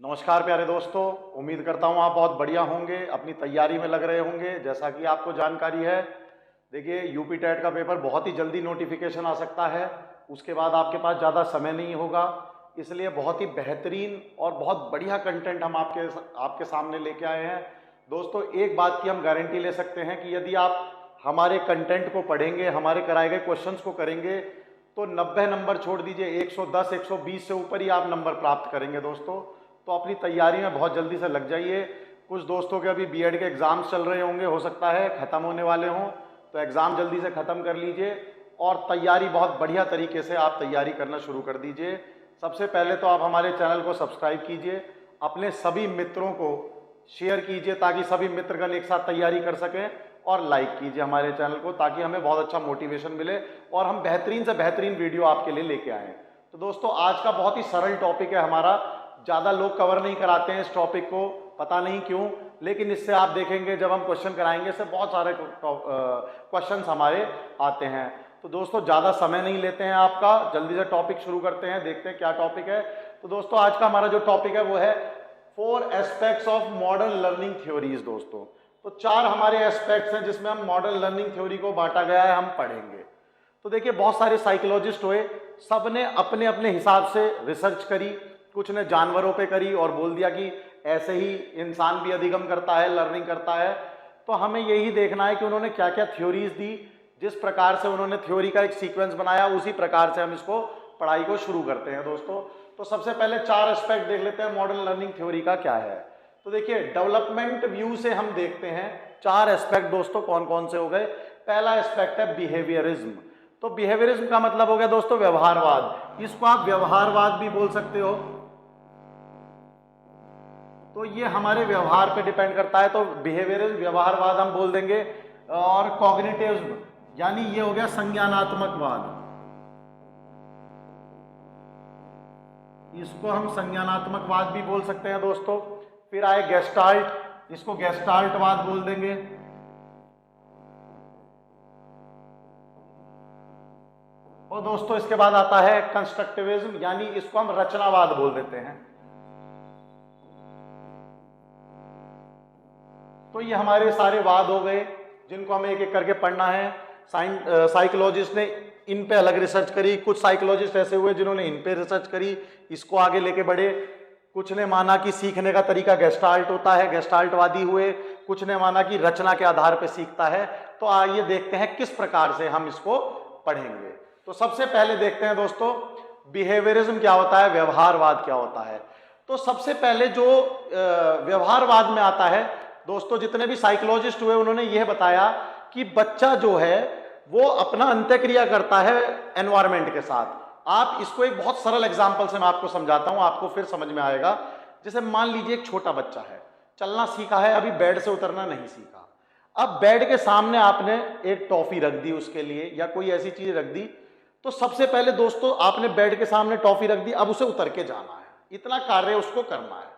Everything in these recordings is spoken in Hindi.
नमस्कार प्यारे दोस्तों, उम्मीद करता हूँ आप बहुत बढ़िया होंगे, अपनी तैयारी में लग रहे होंगे। जैसा कि आपको जानकारी है, देखिए यूपी टेट का पेपर बहुत ही जल्दी नोटिफिकेशन आ सकता है। उसके बाद आपके पास ज़्यादा समय नहीं होगा, इसलिए बहुत ही बेहतरीन और बहुत बढ़िया कंटेंट हम आपके सामने लेके आए हैं। दोस्तों, एक बात की हम गारंटी ले सकते हैं कि यदि आप हमारे कंटेंट को पढ़ेंगे, हमारे कराए गए क्वेश्चंस को करेंगे, तो 90 नंबर छोड़ दीजिए, 110 120 से ऊपर ही आप नंबर प्राप्त करेंगे। दोस्तों, तो अपनी तैयारी में बहुत जल्दी से लग जाइए। कुछ दोस्तों के अभी बीएड के एग्ज़ाम्स चल रहे होंगे, हो सकता है ख़त्म होने वाले हों, तो एग्ज़ाम जल्दी से ख़त्म कर लीजिए और तैयारी बहुत बढ़िया तरीके से आप तैयारी करना शुरू कर दीजिए। सबसे पहले तो आप हमारे चैनल को सब्सक्राइब कीजिए, अपने सभी मित्रों को शेयर कीजिए ताकि सभी मित्रगण एक साथ तैयारी कर सकें, और लाइक कीजिए हमारे चैनल को ताकि हमें बहुत अच्छा मोटिवेशन मिले और हम बेहतरीन से बेहतरीन वीडियो आपके लिए लेके आएँ। तो दोस्तों, आज का बहुत ही सरल टॉपिक है हमारा। ज़्यादा लोग कवर नहीं कराते हैं इस टॉपिक को, पता नहीं क्यों, लेकिन इससे आप देखेंगे जब हम क्वेश्चन कराएंगे इससे बहुत सारे क्वेश्चंस हमारे आते हैं। तो दोस्तों, ज़्यादा समय नहीं लेते हैं आपका, जल्दी से टॉपिक शुरू करते हैं, देखते हैं क्या टॉपिक है। तो दोस्तों, आज का हमारा जो टॉपिक है वो है 4 aspects of modern learning theories. दोस्तों, तो 4 हमारे एस्पेक्ट्स हैं जिसमें हम मॉडर्न लर्निंग थ्योरी को बांटा गया है, हम पढ़ेंगे। तो देखिए, बहुत सारे साइकोलॉजिस्ट हुए, सब ने अपने अपने हिसाब से रिसर्च करी। कुछ ने जानवरों पे करी और बोल दिया कि ऐसे ही इंसान भी अधिगम करता है, लर्निंग करता है। तो हमें यही देखना है कि उन्होंने क्या क्या थ्योरीज दी, जिस प्रकार से उन्होंने थ्योरी का एक सीक्वेंस बनाया उसी प्रकार से हम इसको पढ़ाई को शुरू करते हैं। दोस्तों, तो सबसे पहले 4 एस्पेक्ट देख लेते हैं मॉडर्न लर्निंग थ्योरी का क्या है। तो देखिए, डेवलपमेंट व्यू से हम देखते हैं 4 एस्पेक्ट। दोस्तों, कौन कौन से हो गए? पहला एस्पेक्ट है बिहेवियरिज्म। तो बिहेवियरिज्म का मतलब हो गया दोस्तों व्यवहारवाद, इसको आप व्यवहारवाद भी बोल सकते हो। तो ये हमारे व्यवहार पे डिपेंड करता है, तो बिहेवियरल व्यवहारवाद हम बोल देंगे। और कॉग्निटिव्म यानी ये हो गया संज्ञानात्मकवाद, इसको हम संज्ञानात्मकवाद भी बोल सकते हैं। दोस्तों, फिर आए गेस्टाल्ट, इसको गेस्टाल्टवाद बोल देंगे। और दोस्तों, इसके बाद आता है कंस्ट्रक्टिविज्म, यानी इसको हम रचनावाद बोल देते हैं। तो ये हमारे सारे वाद हो गए जिनको हमें एक एक करके पढ़ना है। साइकोलॉजिस्ट ने इन पे अलग रिसर्च करी, कुछ साइकोलॉजिस्ट ऐसे हुए जिन्होंने इन पे रिसर्च करी, इसको आगे लेके बढ़े। कुछ ने माना कि सीखने का तरीका गेस्टाल्ट होता है, गेस्टाल्टवादी हुए। कुछ ने माना कि रचना के आधार पे सीखता है। तो आइए देखते हैं किस प्रकार से हम इसको पढ़ेंगे। तो सबसे पहले देखते हैं दोस्तों, बिहेवियरिज्म क्या होता है, व्यवहारवाद क्या होता है। तो सबसे पहले जो व्यवहारवाद में आता है दोस्तों, जितने भी साइकोलॉजिस्ट हुए उन्होंने यह बताया कि बच्चा जो है वो अपना अंत्यक्रिया करता है एनवायरमेंट के साथ। आप इसको एक बहुत सरल एग्जांपल से मैं आपको समझाता हूं, आपको फिर समझ में आएगा। जैसे मान लीजिए एक छोटा बच्चा है, चलना सीखा है, अभी बेड से उतरना नहीं सीखा। अब बेड के सामने आपने एक टॉफी रख दी उसके लिए, या कोई ऐसी चीज रख दी, तो सबसे पहले दोस्तों आपने बेड के सामने टॉफी रख दी, अब उसे उतर के जाना है, इतना कार्य उसको करना है।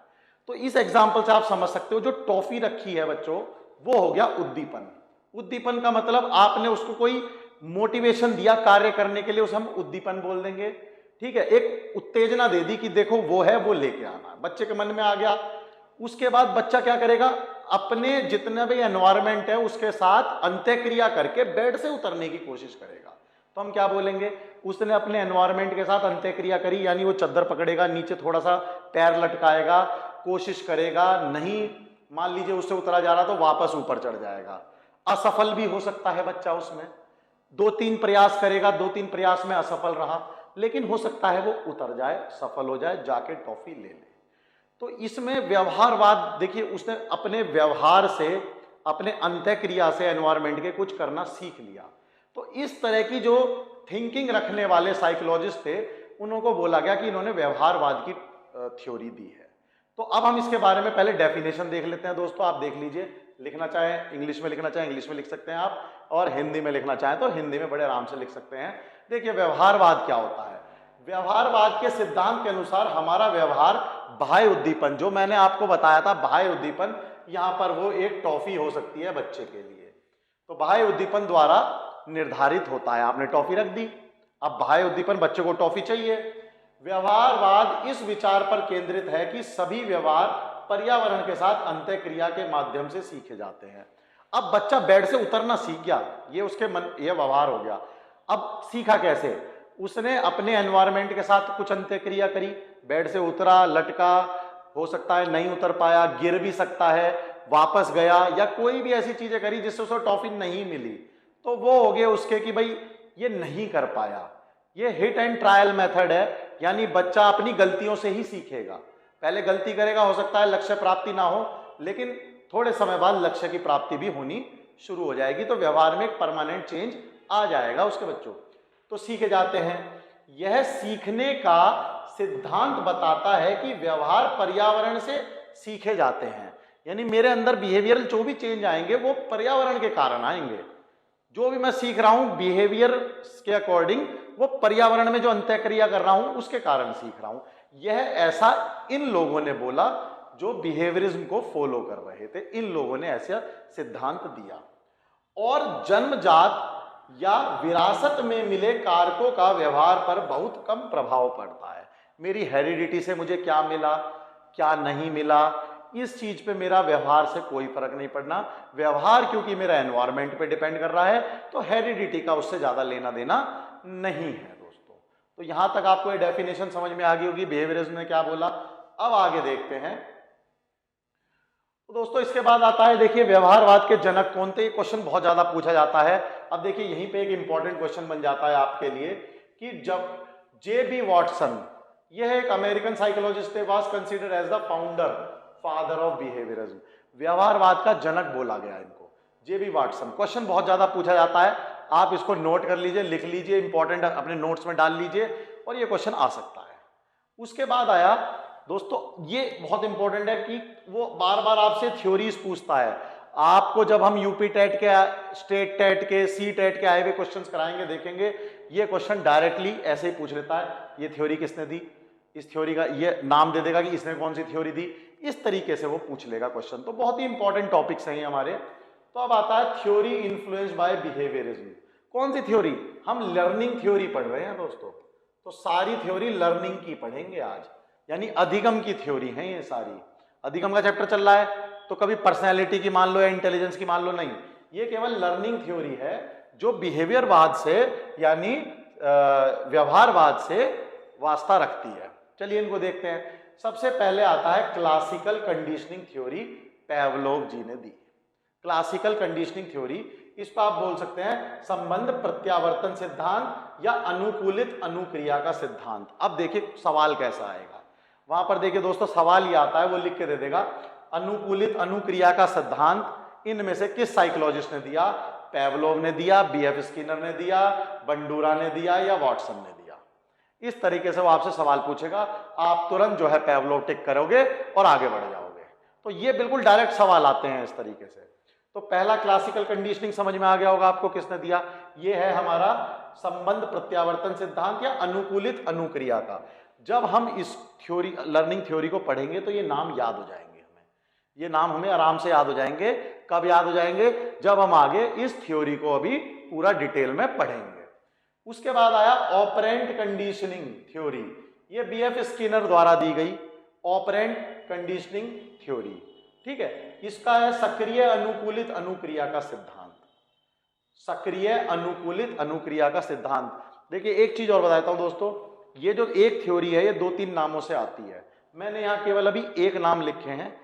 तो इस एग्जाम्पल से आप समझ सकते हो, जो टॉफी रखी है बच्चों, वो हो गया उद्दीपन। उद्दीपन का मतलब आपने उसको कोई मोटिवेशन दिया कार्य करने के लिए, उसे हम उद्दीपन बोल देंगे। ठीक है, एक उत्तेजना दे दी कि देखो वो है, वो लेके आना, बच्चे के मन में आ गया। उसके बाद बच्चा क्या करेगा, अपने जितना भी एनवायरमेंट है उसके साथ अंत्यक्रिया करके बेड से उतरने की कोशिश करेगा। तो हम क्या बोलेंगे, उसने अपने एनवायरमेंट के साथ अंत्यक्रिया करी, यानी वो चद्दर पकड़ेगा, नीचे थोड़ा सा पैर लटकाएगा, कोशिश करेगा, नहीं मान लीजिए उससे उतरा जा रहा तो वापस ऊपर चढ़ जाएगा। असफल भी हो सकता है बच्चा, उसमें 2-3 प्रयास करेगा, 2-3 प्रयास में असफल रहा, लेकिन हो सकता है वो उतर जाए, सफल हो जाए, जाके टॉफी ले ले। तो इसमें व्यवहारवाद देखिए, उसने अपने व्यवहार से, अपने अंत्यक्रिया से एनवायरमेंट के कुछ करना सीख लिया। तो इस तरह की जो थिंकिंग रखने वाले साइकोलॉजिस्ट थे, उनको बोला गया कि इन्होंने व्यवहारवाद की थ्योरी दी है। तो अब हम इसके बारे में पहले डेफिनेशन देख लेते हैं। दोस्तों, आप देख लीजिए, लिखना चाहे इंग्लिश में लिखना चाहे इंग्लिश में लिख सकते हैं आप, और हिंदी में लिखना चाहें तो हिंदी में बड़े आराम से लिख सकते हैं। देखिए, व्यवहारवाद क्या होता है। व्यवहारवाद के सिद्धांत के अनुसार हमारा व्यवहार बाह्य उद्दीपन, जो मैंने आपको बताया था बाह्य उद्दीपन, यहां पर वो एक टॉफी हो सकती है बच्चे के लिए, तो बाह्य उद्दीपन द्वारा निर्धारित होता है। आपने टॉफी रख दी, अब बाह्य उद्दीपन, बच्चे को टॉफी चाहिए, व्यवहारवाद इस विचार पर केंद्रित है कि सभी व्यवहार पर्यावरण के साथ अंतःक्रिया के माध्यम से सीखे जाते हैं। अब बच्चा बेड से उतरना सीख गया, ये उसके मन, ये व्यवहार हो गया। अब सीखा कैसे? उसने अपने एनवायरनमेंट के साथ कुछ अंतःक्रिया करी, बेड से उतरा, लटका, हो सकता है नहीं उतर पाया, गिर भी सकता है, वापस गया, या कोई भी ऐसी चीजें करी जिससे उसे टॉफी नहीं मिली, तो वो हो गए उसके कि भाई ये नहीं कर पाया। ये हिट एंड ट्रायल मेथड है, यानी बच्चा अपनी गलतियों से ही सीखेगा। पहले गलती करेगा, हो सकता है लक्ष्य प्राप्ति ना हो, लेकिन थोड़े समय बाद लक्ष्य की प्राप्ति भी होनी शुरू हो जाएगी, तो व्यवहार में एक परमानेंट चेंज आ जाएगा उसके बच्चों। तो सीखे जाते हैं। यह सीखने का सिद्धांत बताता है कि व्यवहार पर्यावरण से सीखे जाते हैं, यानी मेरे अंदर बिहेवियरल जो भी चेंज आएंगे वो पर्यावरण के कारण आएंगे। जो भी मैं सीख रहा हूं बिहेवियर के अकॉर्डिंग, वो पर्यावरण में जो अंतःक्रिया कर रहा हूं उसके कारण सीख रहा हूं। यह ऐसा इन लोगों ने बोला जो बिहेवियरिज्म को फॉलो कर रहे थे, इन लोगों ने ऐसा सिद्धांत दिया। और जन्मजात या विरासत में मिले कारकों का व्यवहार पर बहुत कम प्रभाव पड़ता है। मेरी हेरिडिटी से मुझे क्या मिला, क्या नहीं मिला, इस चीज पे मेरा व्यवहार से कोई फर्क नहीं पड़ना। व्यवहार क्योंकि मेरा एनवायरनमेंट पे डिपेंड कर रहा है, तो हेरिडिटी का उससे ज्यादा लेना देना नहीं है दोस्तों। तो यहां तक आपको ये डेफिनेशन समझ में आ गई होगी बिहेवियरिज्म ने क्या बोला। अब आगे देखते हैं। तो दोस्तों इसके बाद आता है, देखिए व्यवहारवाद के जनक कौन थे। क्वेश्चन बहुत ज्यादा पूछा जाता है। अब देखिए यहीं पे एक इंपॉर्टेंट क्वेश्चन बन जाता है आपके लिए कि जब जे.बी. वॉटसन, यह एक अमेरिकन साइकोलॉजिस्ट थे, was considered as the father of behaviourism. व्यवहारवाद का जनक बोला गया इनको, जे.बी. वॉटसन। क्वेश्चन बहुत ज्यादा पूछा जाता है, आप इसको नोट कर लीजिए, लिख लीजिए, इंपॉर्टेंट अपने नोट्स में डाल लीजिए, और ये क्वेश्चन आ सकता है। उसके बाद आया दोस्तों, ये बहुत इंपॉर्टेंट है कि वो बार बार आपसे थ्योरीज पूछता है। आपको जब हम यूपी टेट के, स्टेट टेट के, सी टेट के आए हुए क्वेश्चंस कराएंगे, देखेंगे ये क्वेश्चन डायरेक्टली ऐसे ही पूछ लेता है, ये थ्योरी किसने दी, इस थ्योरी का ये नाम दे देगा कि इसने कौन सी थ्योरी दी, इस तरीके से वो पूछ लेगा क्वेश्चन। तो बहुत ही इंपॉर्टेंट टॉपिक्स हैं हमारे। तो अब आता है थ्योरी इन्फ्लुएंस बाय बिहेवियरिज्म। कौन सी थ्योरी? हम लर्निंग थ्योरी पढ़ रहे हैं दोस्तों, तो सारी थ्योरी लर्निंग की पढ़ेंगे आज, यानी अधिगम की थ्योरी है ये सारी। अधिगम का चैप्टर चल रहा है, तो कभी पर्सनैलिटी की मान लो या इंटेलिजेंस की मान लो, नहीं, ये केवल लर्निंग थ्योरी है जो बिहेवियरवाद से यानी व्यवहारवाद से वास्ता रखती है। चलिए इनको देखते हैं। सबसे पहले आता है क्लासिकल कंडीशनिंग थ्योरी, पेवलोव जी ने दी। क्लासिकल कंडीशनिंग थ्योरी, इसको आप बोल सकते हैं संबंध प्रत्यावर्तन सिद्धांत या अनुकूलित अनुक्रिया का सिद्धांत। अब देखिए सवाल कैसा आएगा, वहां पर देखिए दोस्तों सवाल ये आता है, वो लिख के दे देगा, अनुकूलित अनुक्रिया का सिद्धांत इनमें से किस साइकोलॉजिस्ट ने दिया? पेवलोव ने दिया, बी.एफ. स्किनर ने दिया, बंडूरा ने दिया, या वॉटसन ने दिया। इस तरीके से वो आपसे सवाल पूछेगा, आप तुरंत जो है पेवलोव टिक करोगे और आगे बढ़ जाओगे। तो ये बिल्कुल डायरेक्ट सवाल आते हैं इस तरीके से। तो पहला क्लासिकल कंडीशनिंग समझ में आ गया होगा आपको, किसने दिया? ये है हमारा संबंध प्रत्यावर्तन सिद्धांत या अनुकूलित अनुक्रिया का। जब हम इस थ्योरी, लर्निंग थ्योरी को पढ़ेंगे तो ये नाम याद हो जाएंगे हमें, ये नाम हमें आराम से याद हो जाएंगे। कब याद हो जाएंगे? जब हम आगे इस थ्योरी को अभी पूरा डिटेल में पढ़ेंगे। उसके बाद आया ऑपरेंट कंडीशनिंग थ्योरी, ये बी.एफ. स्किनर द्वारा दी गई ऑपरेंट कंडीशनिंग थ्योरी, ठीक है। इसका है सक्रिय अनुकूलित अनुक्रिया का सिद्धांत। सक्रिय अनुकूलित अनुक्रिया का सिद्धांत। देखिए एक चीज और बताता हूं दोस्तों, ये जो एक थ्योरी है ये 2-3 नामों से आती है, मैंने यहां केवल अभी एक नाम लिखे हैं।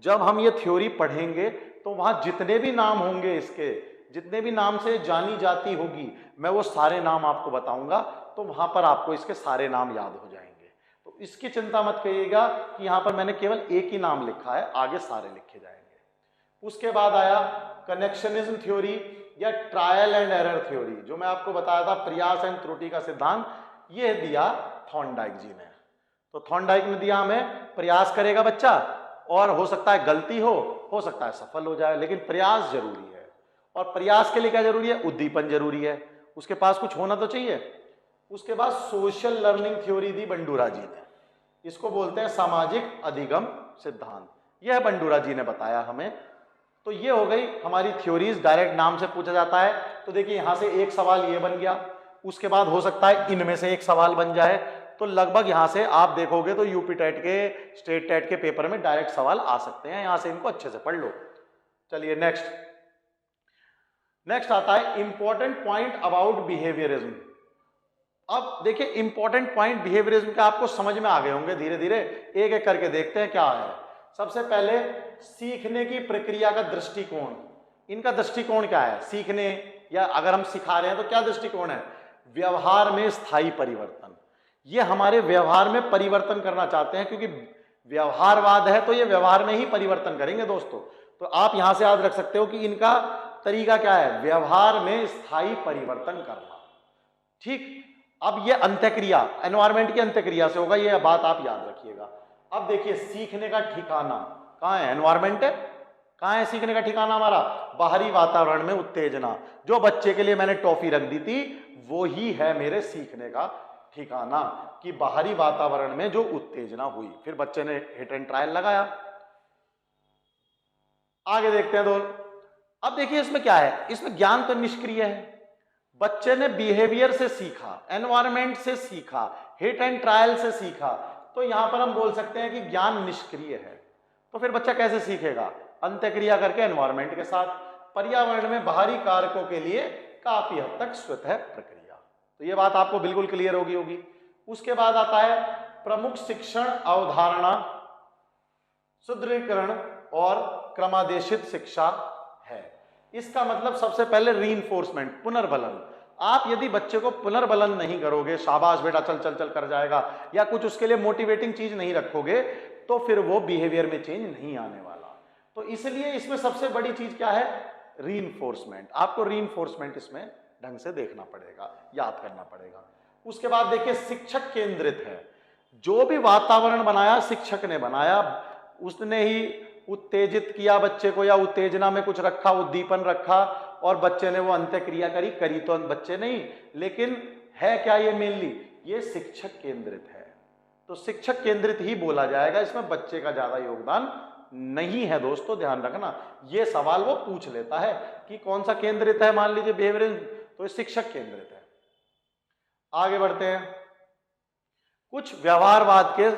जब हम ये थ्योरी पढ़ेंगे तो वहां जितने भी नाम होंगे, इसके जितने भी नाम से जानी जाती होगी, मैं वो सारे नाम आपको बताऊंगा, तो वहां पर आपको इसके सारे नाम याद हो जाएंगे। तो इसकी चिंता मत करिएगा कि यहां पर मैंने केवल एक ही नाम लिखा है, आगे सारे लिखे जाएंगे। उसके बाद आया कनेक्शनिज्म थ्योरी या ट्रायल एंड एरर थ्योरी, जो मैं आपको बताया था प्रयास एंड त्रुटि का सिद्धांत, ये दिया थॉर्नडाइक जी ने। तो थॉर्नडाइक ने दिया हमें, प्रयास करेगा बच्चा और हो सकता है गलती हो सकता है सफल हो जाए, लेकिन प्रयास जरूरी है। और प्रयास के लिए क्या जरूरी है? उद्दीपन जरूरी है, उसके पास कुछ होना तो चाहिए। उसके बाद सोशल लर्निंग थ्योरी दी बंडूरा जी ने, इसको बोलते हैं सामाजिक अधिगम सिद्धांत, यह बंडूरा जी ने बताया हमें। तो ये हो गई हमारी थ्योरीज, डायरेक्ट नाम से पूछा जाता है। तो देखिए यहां से एक सवाल ये बन गया, उसके बाद हो सकता है इनमें से एक सवाल बन जाए, तो लगभग यहां से आप देखोगे तो यूपी टेट के, स्टेट टेट के पेपर में डायरेक्ट सवाल आ सकते हैं, यहां से इनको अच्छे से पढ़ लो। चलिए नेक्स्ट आता है इंपॉर्टेंट पॉइंट अबाउट बिहेवियरिज्म। अब देखिए इंपॉर्टेंट पॉइंट बिहेवियरिज्म के आपको समझ में आ गए होंगे, धीरे धीरे एक एक करके देखते हैं क्या है। सबसे पहले सीखने की प्रक्रिया का दृष्टिकोण, इनका दृष्टिकोण क्या है सीखने, या अगर हम सिखा रहे हैं तो क्या दृष्टिकोण है, व्यवहार में स्थायी परिवर्तन। ये हमारे व्यवहार में परिवर्तन करना चाहते हैं, क्योंकि व्यवहारवाद है तो ये व्यवहार में ही परिवर्तन करेंगे दोस्तों। तो आप यहां से याद रख सकते हो कि इनका तरीका क्या है, व्यवहार में स्थायी परिवर्तन करना। ठीक, अब ये अंत्यक्रिया एनवायरमेंट की अंत्यक्रिया से होगा, ये बात आप याद रखिएगा। अब देखिए सीखने का ठिकाना कहां है, एनवायरमेंट है, कहां है सीखने का ठिकाना हमारा, बाहरी वातावरण में उत्तेजना। जो बच्चे के लिए मैंने टॉफी रख दी थी वो ही है मेरे सीखने का ठिकाना, कि बाहरी वातावरण में जो उत्तेजना हुई। फिर बच्चे ने हिट एंड ट्रायल लगाया। आगे देखते हैं दोस्त। अब देखिए इसमें क्या है, इसमें ज्ञान तो निष्क्रिय है, बच्चे ने बिहेवियर से सीखा, एनवायरमेंट से सीखा, हिट एंड ट्रायल से सीखा, तो यहां पर हम बोल सकते हैं कि ज्ञान निष्क्रिय है। तो फिर बच्चा कैसे सीखेगा, अंत्यक्रिया करके एनवायरमेंट के साथ, पर्यावरण में बाहरी कारकों के लिए काफी हद तक स्वतः प्रक्रिया। तो ये बात आपको बिल्कुल क्लियर होगी। उसके बाद आता है प्रमुख शिक्षण अवधारणा, सुदृढ़ीकरण और क्रमादेशित शिक्षा है। इसका मतलब सबसे पहले रीइंफोर्समेंट, पुनर्बलन। आप यदि बच्चे को पुनर्बलन नहीं करोगे, शाबाश बेटा चल चल चल कर जाएगा, या कुछ उसके लिए मोटिवेटिंग चीज नहीं रखोगे, तो फिर वो बिहेवियर में चेंज नहीं आने वाला। तो इसलिए इसमें सबसे बड़ी चीज क्या है, रीइंफोर्समेंट। आपको रीइंफोर्समेंट इसमें ढंग से देखना पड़ेगा, याद करना पड़ेगा। उसके बाद देखिए शिक्षक केंद्रित है, जो भी वातावरण बनाया शिक्षक ने बनाया, उसने ही उत्तेजित किया बच्चे को, या उत्तेजना में कुछ रखा, उद्दीपन रखा, और बच्चे ने वो अंत्यक्रिया करी तो बच्चे नहीं, लेकिन है क्या ये मेनली, ये शिक्षक केंद्रित है। तो शिक्षक केंद्रित ही बोला जाएगा, इसमें बच्चे का ज्यादा योगदान नहीं है दोस्तों, ध्यान रखना। ये सवाल वो पूछ लेता है कि कौन सा केंद्रित है, मान लीजिए बिहेवियरिज्म, तो ये शिक्षक केंद्रित है। आगे बढ़ते हैं। कुछ व्यवहारवाद के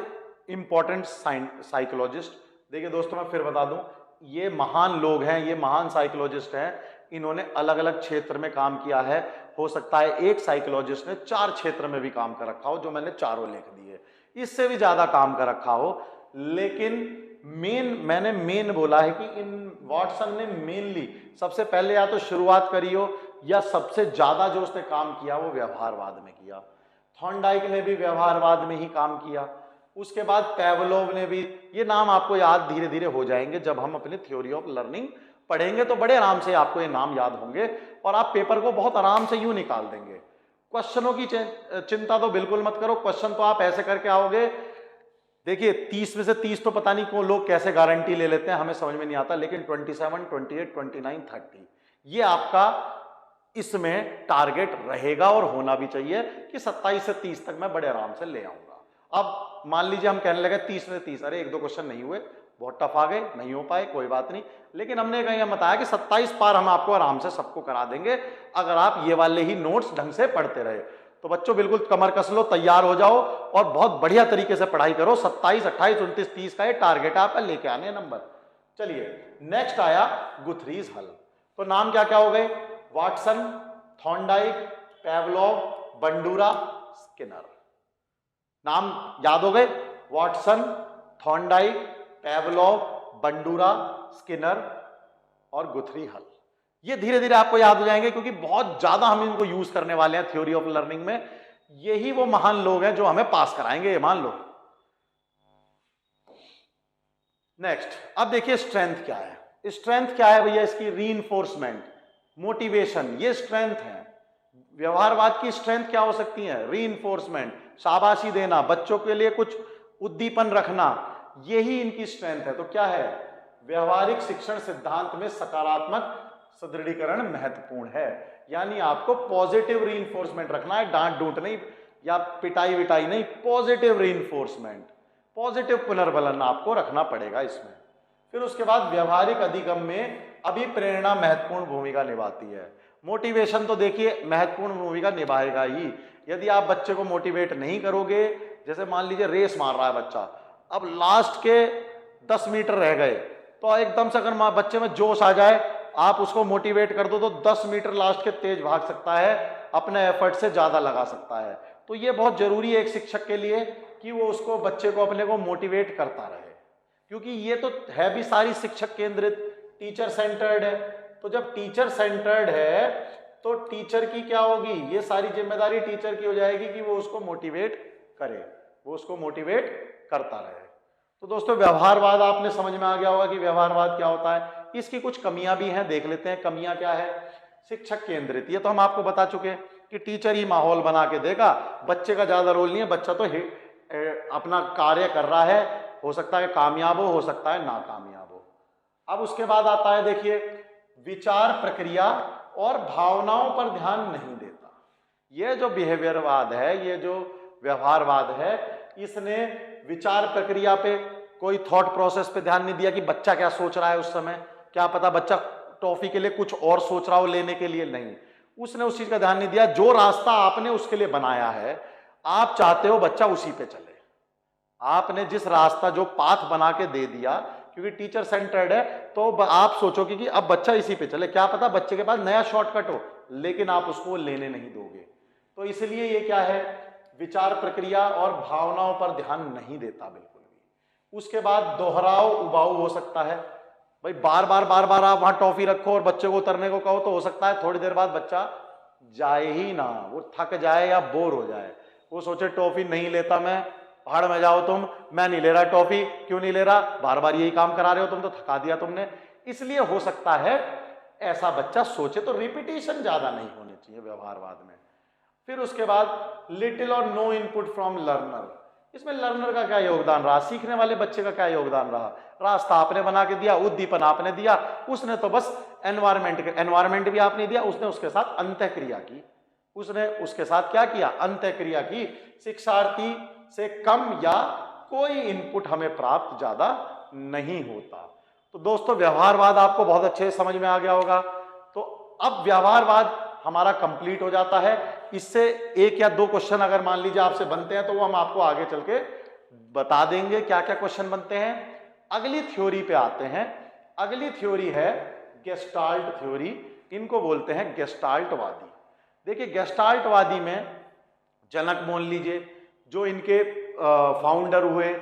इंपॉर्टेंट साइकोलॉजिस्ट। देखिए दोस्तों मैं फिर बता दूं, ये महान लोग हैं, ये महान साइकोलॉजिस्ट हैं, इन्होंने अलग अलग क्षेत्र में काम किया है। हो सकता है एक साइकोलॉजिस्ट ने 4 क्षेत्र में भी काम कर रखा हो, जो मैंने चारों लिख दिए, इससे भी ज्यादा काम कर रखा हो, लेकिन मैंने मेन बोला है कि इन वॉटसन ने मेनली सबसे पहले या तो शुरुआत करी हो, या सबसे ज्यादा जो उसने काम किया वो व्यवहारवाद में किया। थॉर्नडाइक ने भी व्यवहारवाद में ही काम किया। उसके बाद पैवलोव ने भी, ये नाम आपको याद धीरे धीरे हो जाएंगे, जब हम अपने थ्योरी ऑफ लर्निंग पढ़ेंगे तो बड़े आराम से आपको ये नाम याद होंगे, और आप पेपर को बहुत आराम से यूं निकाल देंगे। क्वेश्चनों की चिंता तो बिल्कुल मत करो, क्वेश्चन तो आप ऐसे करके आओगे। देखिए 30 में से 30 तो पता नहीं कौन लोग कैसे गारंटी ले लेते हैं, हमें समझ में नहीं आता, लेकिन 27, 28, 29, 30 ये आपका इसमें टारगेट रहेगा, और होना भी चाहिए कि 27 से 30 तक मैं बड़े आराम से ले आऊंगा। अब मान लीजिए हम कहने लगे 30 में से 30, अरे 1-2 क्वेश्चन नहीं हुए, बहुत टफ आ गए, नहीं हो पाए, कोई बात नहीं, लेकिन हमने कहीं बताया कि 27 पार हम आपको आराम से सबको करा देंगे, अगर आप ये वाले ही नोट्स ढंग से पढ़ते रहे। तो बच्चों बिल्कुल कमर कस लो, तैयार हो जाओ, और बहुत बढ़िया तरीके से पढ़ाई करो। 27, 28, 29, 30 का ये टारगेट है आपका, लेके आने नंबर। चलिए नेक्स्ट आया गुथरीज हल। तो नाम क्या क्या हो गए, वाटसन, थॉर्नडाइक, पैवलोव, बंडूरा, स्किनर। नाम याद हो गए, वाटसन, थॉर्नडाइक, पैवलोव, बंडूरा, स्किनर और गुथरी हल। ये धीरे धीरे आपको याद हो जाएंगे, क्योंकि बहुत ज्यादा हम इनको यूज करने वाले हैं थ्योरी ऑफ लर्निंग में। यही वो महान लोग हैं जो हमें पास कराएंगे, ये मान लो। नेक्स्ट, अब देखिए स्ट्रेंथ क्या है। स्ट्रेंथ क्या है भैया इसकी, रीइंफोर्समेंट, मोटिवेशन, ये स्ट्रेंथ है। व्यवहारवाद की स्ट्रेंथ क्या हो सकती है, रीइंफोर्समेंट, शाबाशी देना, बच्चों के लिए कुछ उद्दीपन रखना, यही इनकी स्ट्रेंथ है। तो क्या है, व्यवहारिक शिक्षण सिद्धांत में सकारात्मक सुदृढ़ीकरण महत्वपूर्ण है, यानी आपको पॉजिटिव रीइंफोर्समेंट रखना है, डांट डूंट नहीं या पिटाई विटाई नहीं, पॉजिटिव रीइंफोर्समेंट, पॉजिटिव पुनर्बलन आपको रखना पड़ेगा इसमें। फिर उसके बाद व्यवहारिक अधिगम में अभिप्रेरणा महत्वपूर्ण भूमिका निभाती है। मोटिवेशन तो देखिए महत्वपूर्ण भूमिका निभाएगा ही। यदि आप बच्चे को मोटिवेट नहीं करोगे, जैसे मान लीजिए रेस मार रहा है बच्चा, अब लास्ट के 10 मीटर रह गए, तो एकदम से अगर बच्चे में जोश आ जाए, आप उसको मोटिवेट कर दो तो 10 मीटर लास्ट के तेज भाग सकता है, अपने एफर्ट से ज्यादा लगा सकता है। तो ये बहुत जरूरी है एक शिक्षक के लिए कि वो उसको, बच्चे को, अपने को मोटिवेट करता रहे, क्योंकि ये तो है भी सारी शिक्षक केंद्रित, टीचर सेंटर्ड है। तो जब टीचर सेंटर्ड है तो टीचर की क्या होगी, ये सारी जिम्मेदारी टीचर की हो जाएगी कि वो उसको मोटिवेट करे, वो उसको मोटिवेट करता रहे। तो दोस्तों व्यवहारवाद आपने समझ में आ गया होगा कि व्यवहारवाद क्या होता है। इसकी कुछ कमियां भी हैं, देख लेते हैं कमियां क्या है। शिक्षक केंद्रित, ये तो हम आपको बता चुके हैं कि टीचर ही माहौल बना के देगा, बच्चे का ज्यादा रोल नहीं है, बच्चा तो अपना कार्य कर रहा है, हो सकता है कामयाब हो सकता है नाकामयाब हो। अब उसके बाद आता है, देखिए, विचार प्रक्रिया और भावनाओं पर ध्यान नहीं देता। ये जो बिहेवियरवाद है, ये जो व्यवहारवाद है, इसने विचार प्रक्रिया पे, कोई थॉट प्रोसेस पे ध्यान नहीं दिया कि बच्चा क्या सोच रहा है उस समय, क्या पता बच्चा टॉफी के लिए कुछ और सोच रहा हो लेने के लिए, नहीं, उसने उस चीज का ध्यान नहीं दिया। जो रास्ता आपने उसके लिए बनाया है, आप चाहते हो बच्चा उसी पे चले, आपने जिस रास्ता, जो पाथ बना के दे दिया, क्योंकि टीचर सेंटर्ड है, तो आप सोचोगे कि अब बच्चा इसी पे चले, क्या पता बच्चे के पास नया शॉर्टकट हो, लेकिन आप उसको लेने नहीं दोगे। तो इसलिए ये क्या है, विचार प्रक्रिया और भावनाओं पर ध्यान नहीं देता बिल्कुल भी। उसके बाद दोहराव उबाऊ हो सकता है, भाई बार बार आप वहां टॉफी रखो और बच्चे को उतरने को कहो, तो हो सकता है थोड़ी देर बाद बच्चा जाए ही ना, वो थक जाए या बोर हो जाए, वो सोचे टॉफी नहीं लेता मैं, पहाड़ में जाओ तुम, मैं नहीं ले रहा टॉफी, क्यों नहीं ले रहा, बार बार यही काम करा रहे हो तुम, तो थका दिया तुमने। इसलिए हो सकता है ऐसा बच्चा सोचे, तो रिपीटिशन ज्यादा नहीं होनी चाहिए व्यवहारवाद में। फिर उसके बाद लिटिल और नो इनपुट फ्रॉम लर्नर, इसमें लर्नर का क्या योगदान रहा, सीखने वाले बच्चे का क्या योगदान रहा, रास्ता आपने बना के दिया, उद्दीपन आपने दिया, उसने तो बस एनवायरमेंट भी आपने दिया, उसने उसके साथ अंतःक्रिया की, उसने उसके साथ क्या किया, अंतःक्रिया की। शिक्षार्थी से कम या कोई इनपुट हमें प्राप्त ज्यादा नहीं होता। तो दोस्तों व्यवहारवाद आपको बहुत अच्छे से समझ में आ गया होगा। तो अब व्यवहारवाद हमारा कंप्लीट हो जाता है। इससे एक या दो क्वेश्चन अगर मान लीजिए आपसे बनते हैं, तो वो हम आपको आगे चल के बता देंगे क्या क्या क्वेश्चन बनते हैं। अगली थ्योरी पे आते हैं। अगली थ्योरी है गेस्टाल्ट थ्योरी, इनको बोलते हैं गेस्टाल्टवादी। देखिए गेस्टाल्टवादी में जनक मान लीजिए, जो इनके फाउंडर हुए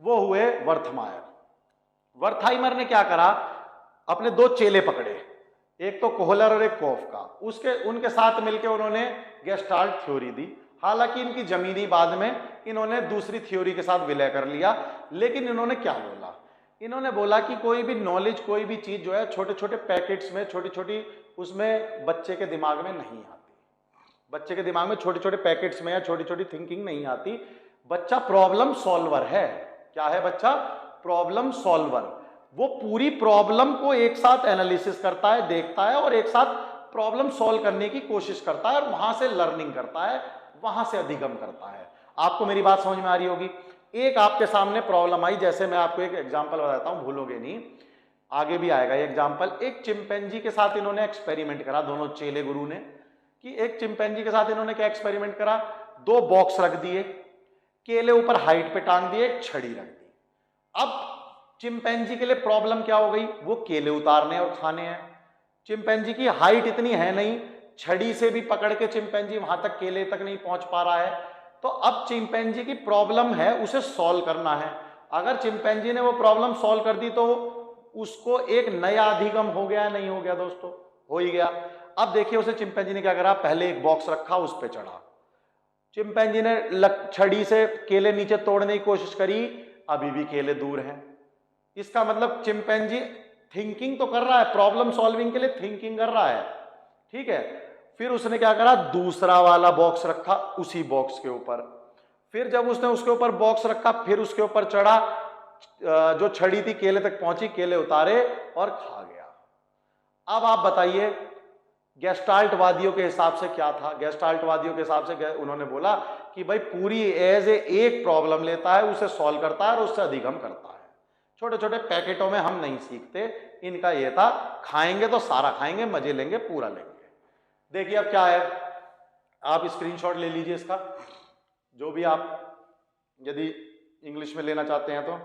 वो हुए वर्थमायर। वर्थाइमर ने क्या करा, अपने दो चेले पकड़े, एक तो कोहलर और एक कोफ का, उनके साथ मिलकर उन्होंने गेस्टाल्ट थ्योरी दी। हालांकि इनकी जमीनी बाद में इन्होंने दूसरी थ्योरी के साथ विलय कर लिया, लेकिन इन्होंने क्या बोला, इन्होंने बोला कि कोई भी नॉलेज, कोई भी चीज जो है छोटे छोटे पैकेट्स में, छोटी छोटी, उसमें बच्चे के दिमाग में नहीं आती, बच्चे के दिमाग में छोटे छोटे पैकेट्स में या छोटी छोटी थिंकिंग नहीं आती। बच्चा प्रॉब्लम सॉल्वर है। क्या है बच्चा? Problem solver. वो पूरी प्रॉब्लम को एक साथ एनालिसिस करता है, देखता है और एक साथ प्रॉब्लम सॉल्व करने की कोशिश करता है और वहां से लर्निंग करता है, वहां से अधिगम करता है। आपको मेरी बात समझ में आ रही होगी। एक आपके सामने प्रॉब्लम आई, जैसे मैं आपको एक एग्जांपल बताता हूं, भूलोगे नहीं, आगे भी आएगा ये एग्जांपल। एक चिंपैंजी के साथ इन्होंने एक्सपेरिमेंट करा, दोनों चेले गुरु ने, कि एक चिंपैंजी के साथ इन्होंने क्या एक्सपेरिमेंट करा, दो बॉक्स रख दिए, केले ऊपर हाइट पे टांग दिए, एक छड़ी रख दी। अब चिंपैंजी के लिए प्रॉब्लम क्या हो गई, वो केले उतारने और खाने हैं। चिंपैंजी की हाइट इतनी है नहीं, छड़ी से भी पकड़ के चिंपैंजी वहां तक, केले तक नहीं पहुंच पा रहा है। तो अब चिंपैंजी की प्रॉब्लम है, उसे सॉल्व करना है। अगर चिंपैंजी ने वो प्रॉब्लम सॉल्व कर दी तो उसको एक नया अधिगम हो गया, नहीं हो गया दोस्तों? हो ही गया। अब देखिए उसे चिंपैंजी ने क्या करा, पहले एक बॉक्स रखा, उस पर चढ़ा, चिंपैंजी ने छड़ी से केले नीचे तोड़ने की कोशिश करी, अभी भी केले दूर हैं। इसका मतलब चिंपैंजी थिंकिंग तो कर रहा है, प्रॉब्लम सॉल्विंग के लिए थिंकिंग कर रहा है, ठीक है। फिर उसने क्या करा, दूसरा वाला बॉक्स रखा उसी बॉक्स के ऊपर। फिर जब उसने उसके ऊपर बॉक्स रखा, फिर उसके ऊपर चढ़ा, जो छड़ी थी केले तक पहुंची, केले उतारे और खा गया। अब आप बताइए गेस्टाल्ट वादियों के हिसाब से क्या था? गेस्टाल्ट वादियों के हिसाब से उन्होंने बोला कि भाई पूरी एज एक प्रॉब्लम लेता है, उसे सॉल्व करता है और उससे अधिगम करता है। छोटे छोटे पैकेटों में हम नहीं सीखते। इनका यह था, खाएंगे तो सारा खाएंगे, मजे लेंगे, पूरा लेंगे। देखिए अब क्या है, आप स्क्रीनशॉट ले लीजिए इसका, जो भी आप यदि इंग्लिश में लेना चाहते हैं तो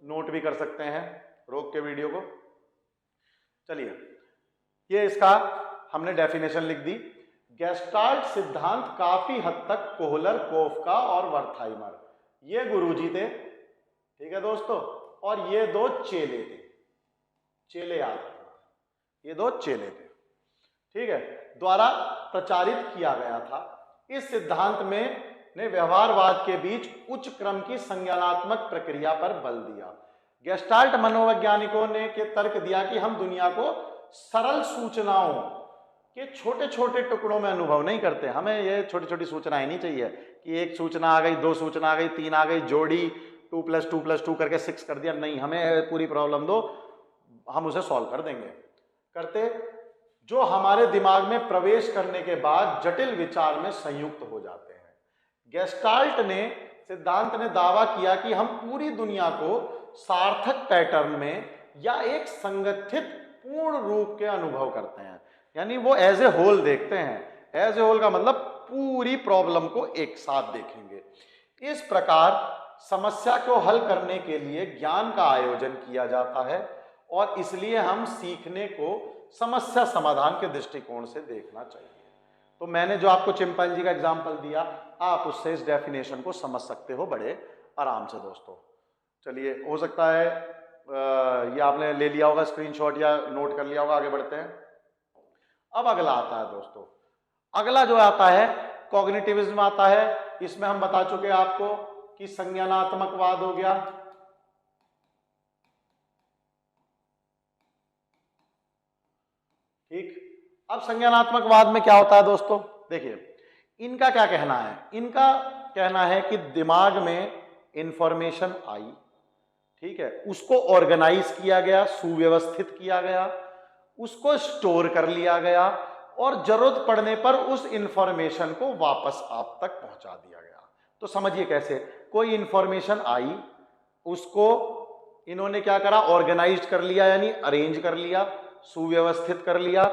नोट भी कर सकते हैं रोक के वीडियो को। चलिए, ये इसका हमने डेफिनेशन लिख दी। गेस्टाल्ट सिद्धांत काफी हद तक कोहलर, कोफका और वर्थाइमर, ये गुरुजी थे, ठीक है दोस्तों, और ये दो चेले थे, चेले याद रखना, ये दो चेले थे, ठीक है, द्वारा प्रचारित किया गया था। इस सिद्धांत में ने व्यवहारवाद के बीच उच्च क्रम की संज्ञानात्मक प्रक्रिया पर बल दिया। गेस्टाल्ट मनोवैज्ञानिकों ने के तर्क दिया कि हम दुनिया को सरल सूचनाओं के छोटे छोटे टुकड़ों में अनुभव नहीं करते। हमें ये छोटी छोटी सूचनाएं नहीं चाहिए कि एक सूचना आ गई, दो सूचना आ गई, तीन आ गई, जोड़ी 2+2+2 करके 6 कर दिया, नहीं, हमें पूरी प्रॉब्लम दो, हम उसे सॉल्व कर देंगे। करते जो हमारे दिमाग में प्रवेश करने के बाद जटिल विचार में संयुक्त हो जाते हैं। गेस्टाल्ट ने सिद्धांत ने दावा किया कि हम पूरी दुनिया को सार्थक पैटर्न में या एक संगठित पूर्ण रूप के अनुभव करते हैं, यानी वो एज ए होल देखते हैं। एज ए होल का मतलब पूरी प्रॉब्लम को एक साथ देखेंगे। इस प्रकार समस्या को हल करने के लिए ज्ञान का आयोजन किया जाता है और इसलिए हम सीखने को समस्या समाधान के दृष्टिकोण से देखना चाहिए। तो मैंने जो आपको चिंपैंजी का एग्जाम्पल दिया, आप उससे इस डेफिनेशन को समझ सकते हो बड़े आराम से दोस्तों। चलिए, हो सकता है ये आपने ले लिया होगा स्क्रीनशॉट या नोट कर लिया होगा। आगे बढ़ते हैं। अब अगला आता है दोस्तों, अगला जो आता है कॉग्निटिविज्म आता है। इसमें हम बता चुके हैं आपको कि संज्ञानात्मकवाद हो गया, ठीक। अब संज्ञानात्मकवाद में क्या होता है दोस्तों, देखिए इनका क्या कहना है। इनका कहना है कि दिमाग में इंफॉर्मेशन आई, ठीक है, उसको ऑर्गेनाइज किया गया, सुव्यवस्थित किया गया, उसको स्टोर कर लिया गया और जरूरत पड़ने पर उस इंफॉर्मेशन को वापस आप तक पहुंचा दिया गया। तो समझिए कैसे, कोई इंफॉर्मेशन आई, उसको इन्होंने क्या करा, ऑर्गेनाइज कर लिया, यानी अरेंज कर लिया, सुव्यवस्थित कर लिया,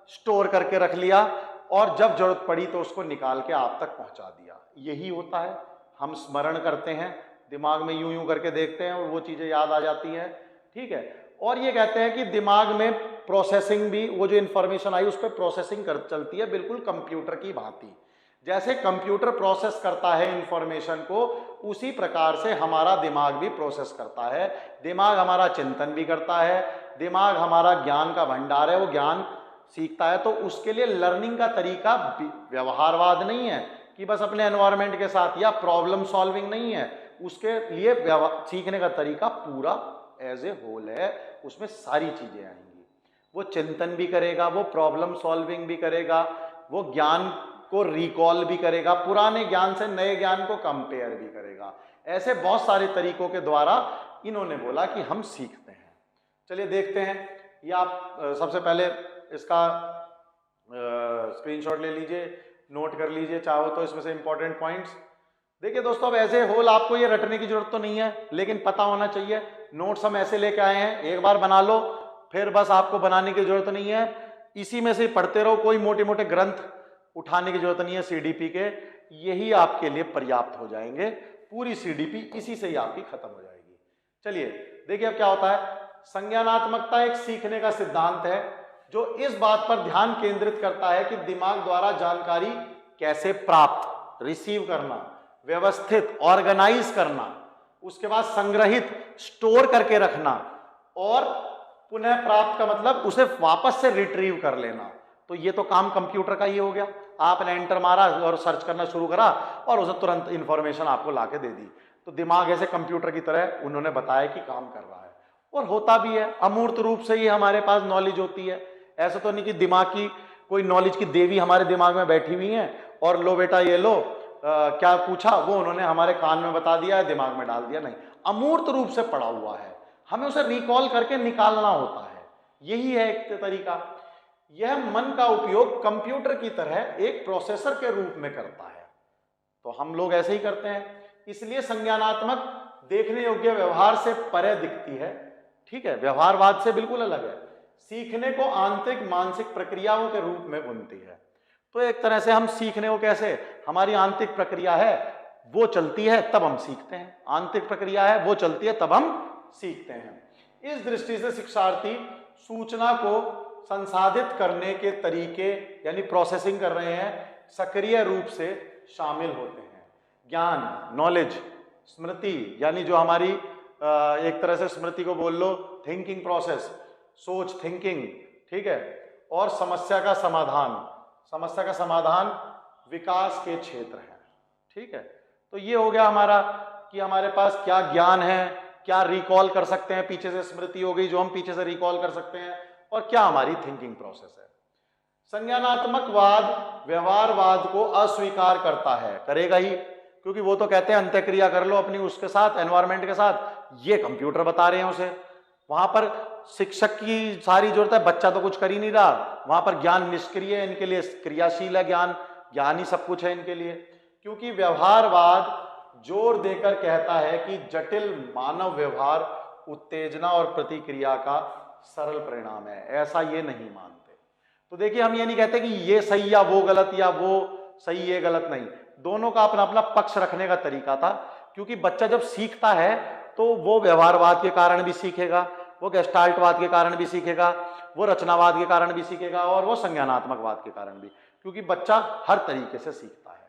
स्टोर करके रख लिया और जब जरूरत पड़ी तो उसको निकाल के आप तक पहुंचा दिया। यही होता है, हम स्मरण करते हैं, दिमाग में यूं यूं करके देखते हैं और वो चीजें याद आ जाती हैं, ठीक है। और ये कहते हैं कि दिमाग में प्रोसेसिंग भी, वो जो इंफॉर्मेशन आई उस पर प्रोसेसिंग कर चलती है बिल्कुल कंप्यूटर की भांति। जैसे कंप्यूटर प्रोसेस करता है इंफॉर्मेशन को, उसी प्रकार से हमारा दिमाग भी प्रोसेस करता है। दिमाग हमारा चिंतन भी करता है, दिमाग हमारा ज्ञान का भंडार है, वो ज्ञान सीखता है। तो उसके लिए लर्निंग का तरीका व्यवहारवाद नहीं है कि बस अपने एनवायरनमेंट के साथ, या प्रॉब्लम सॉल्विंग नहीं है, उसके लिए सीखने का तरीका पूरा एज ए होल है, उसमें सारी चीजें आएंगी। वो चिंतन भी करेगा, वो प्रॉब्लम सॉल्विंग भी करेगा, वो ज्ञान को रिकॉल भी करेगा, पुराने ज्ञान से नए ज्ञान को कंपेयर भी करेगा। ऐसे बहुत सारे तरीकों के द्वारा इन्होंने बोला कि हम सीखते हैं। चलिए देखते हैं, ये आप सबसे पहले इसका स्क्रीनशॉट ले लीजिए, नोट कर लीजिए चाहो तो इसमें से इंपॉर्टेंट पॉइंट्स। देखिए दोस्तों, अब ऐसे होल आपको ये रटने की जरूरत तो नहीं है, लेकिन पता होना चाहिए। नोट्स हम ऐसे लेके आए हैं, एक बार बना लो, फिर बस आपको बनाने की जरूरत नहीं है, इसी में से पढ़ते रहो, कोई मोटे मोटे ग्रंथ उठाने की जरूरत नहीं है सीडीपी के, यही आपके लिए पर्याप्त हो जाएंगे। पूरी सीडीपी इसी से ही आपकी खत्म हो जाएगी। चलिए देखिए अब क्या होता है। संज्ञानात्मकता एक सीखने का सिद्धांत है जो इस बात पर ध्यान केंद्रित करता है कि दिमाग द्वारा जानकारी कैसे प्राप्त, रिसीव करना, व्यवस्थित, ऑर्गेनाइज करना, उसके बाद संग्रहित, स्टोर करके रखना और पुनः प्राप्त का मतलब उसे वापस से रिट्रीव कर लेना। तो ये तो काम कंप्यूटर का ही हो गया। आपने एंटर मारा और सर्च करना शुरू करा और उसे तुरंत इंफॉर्मेशन आपको लाके दे दी। तो दिमाग ऐसे कंप्यूटर की तरह उन्होंने बताया कि काम कर रहा है और होता भी है। अमूर्त रूप से ही हमारे पास नॉलेज होती है। ऐसा तो नहीं कि दिमाग की कोई नॉलेज की देवी हमारे दिमाग में बैठी हुई है और लो बेटा ये लो, क्या पूछा वो उन्होंने हमारे कान में बता दिया है, दिमाग में डाल दिया। नहीं, अमूर्त रूप से पड़ा हुआ है, हमें उसे रिकॉल करके निकालना होता है। यही है एक तरीका। यह मन का उपयोग कंप्यूटर की तरह एक प्रोसेसर के रूप में करता है, तो हम लोग ऐसे ही करते हैं। इसलिए संज्ञानात्मक देखने योग्य व्यवहार से परे दिखती है, ठीक है, व्यवहारवाद से बिल्कुल अलग है। सीखने को आंतरिक मानसिक प्रक्रियाओं के रूप में बुनती है। तो एक तरह से हम सीखने को कैसे, हमारी आंतरिक प्रक्रिया है, वो चलती है तब हम सीखते हैं, आंतरिक प्रक्रिया है वो चलती है तब हम सीखते हैं। इस दृष्टि से शिक्षार्थी सूचना को संसाधित करने के तरीके यानी प्रोसेसिंग कर रहे हैं, सक्रिय रूप से शामिल होते हैं। ज्ञान, नॉलेज, स्मृति यानी जो हमारी एक तरह से स्मृति को बोल लो, थिंकिंग प्रोसेस, सोच, थिंकिंग, ठीक है, और समस्या का समाधान विकास के क्षेत्र हैं, ठीक है। तो ये हो गया हमारा कि हमारे पास क्या ज्ञान है, क्या रिकॉल कर सकते हैं, पीछे से स्मृति हो गई जो हम पीछे से रिकॉल कर सकते हैं, और क्या हमारी थिंकिंग प्रोसेस है। संज्ञानात्मकवाद व्यवहारवाद को अस्वीकार करता है, करेगा ही, क्योंकि वो तो कहते हैं अंत्यक्रिया कर लो अपनी उसके साथ, एनवायरमेंट के साथ, ये कंप्यूटर बता रहे हैं उसे। वहां पर शिक्षक की सारी जरूरत है, बच्चा तो कुछ कर ही नहीं रहा, वहां पर ज्ञान निष्क्रिय है, इनके लिए क्रियाशील है ज्ञान ही सब कुछ है इनके लिए। क्योंकि व्यवहारवाद जोर देकर कहता है कि जटिल मानव व्यवहार उत्तेजना और प्रतिक्रिया का सरल परिणाम है, ऐसा ये नहीं मानते। तो देखिए हम ये नहीं कहते कि ये सही या वो गलत, या वो सही ये गलत, नहीं, दोनों का अपना अपना पक्ष रखने का तरीका था। क्योंकि बच्चा जब सीखता है तो वो व्यवहारवाद के कारण भी सीखेगा, वो गेस्टाल्टवाद के कारण भी सीखेगा, वो रचनावाद के कारण भी सीखेगा, और वो संज्ञानात्मकवाद के कारण भी, क्योंकि बच्चा हर तरीके से सीखता है।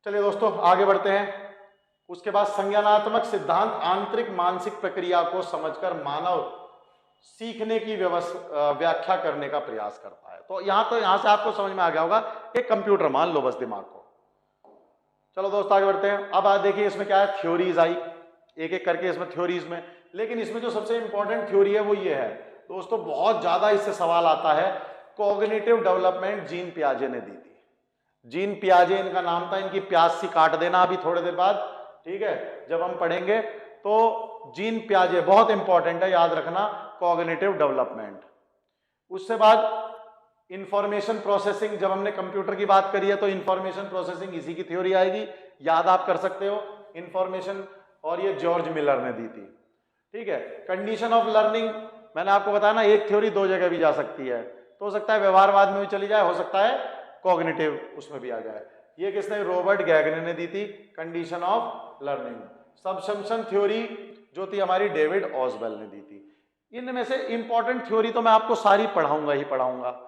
चलिए दोस्तों आगे बढ़ते हैं। उसके बाद संज्ञानात्मक सिद्धांत आंतरिक मानसिक प्रक्रिया को समझकर मानव सीखने की व्याख्या करने का प्रयास करता है। तो यहां से आपको समझ में आ गया होगा, एक कंप्यूटर मान लो बस दिमाग को। चलो दोस्त आगे बढ़ते हैं। अब आज देखिए इसमें क्या है, थ्योरीज आई एक एक करके इसमें थ्योरीज में, लेकिन इसमें जो सबसे इंपॉर्टेंट थ्योरी है वो ये है दोस्तों, बहुत ज्यादा इससे सवाल आता है, कॉग्निटिव डेवलपमेंट जीन पियाजे ने दी थी। जीन पियाजे इनका नाम था, इनकी प्यास सी काट देना अभी थोड़ी देर बाद, ठीक है, जब हम पढ़ेंगे। तो जीन पियाजे बहुत इंपॉर्टेंट है, याद रखना, कॉग्निटिव डेवलपमेंट। उससे बाद इंफॉर्मेशन प्रोसेसिंग, जब हमने कंप्यूटर की बात करी है तो इंफॉर्मेशन प्रोसेसिंग इसी की थ्योरी आएगी, याद आप कर सकते हो इंफॉर्मेशन, और ये जॉर्ज मिलर ने दी थी, ठीक है। कंडीशन ऑफ लर्निंग, मैंने आपको बताया ना, एक थ्योरी दो जगह भी जा सकती है, तो हो सकता है व्यवहारवाद में भी चली जाए, हो सकता है कॉग्निटिव उसमें भी आ जाए। ये किसने, रॉबर्ट गैगने ने दी थी, कंडीशन ऑफ लर्निंग। सबसम्पशन थ्योरी जो थी हमारी डेविड ऑसवेल ने दी थी। इनमें से इंपॉर्टेंट थ्योरी तो मैं आपको सारी पढ़ाऊंगा ही पढ़ाऊंगा,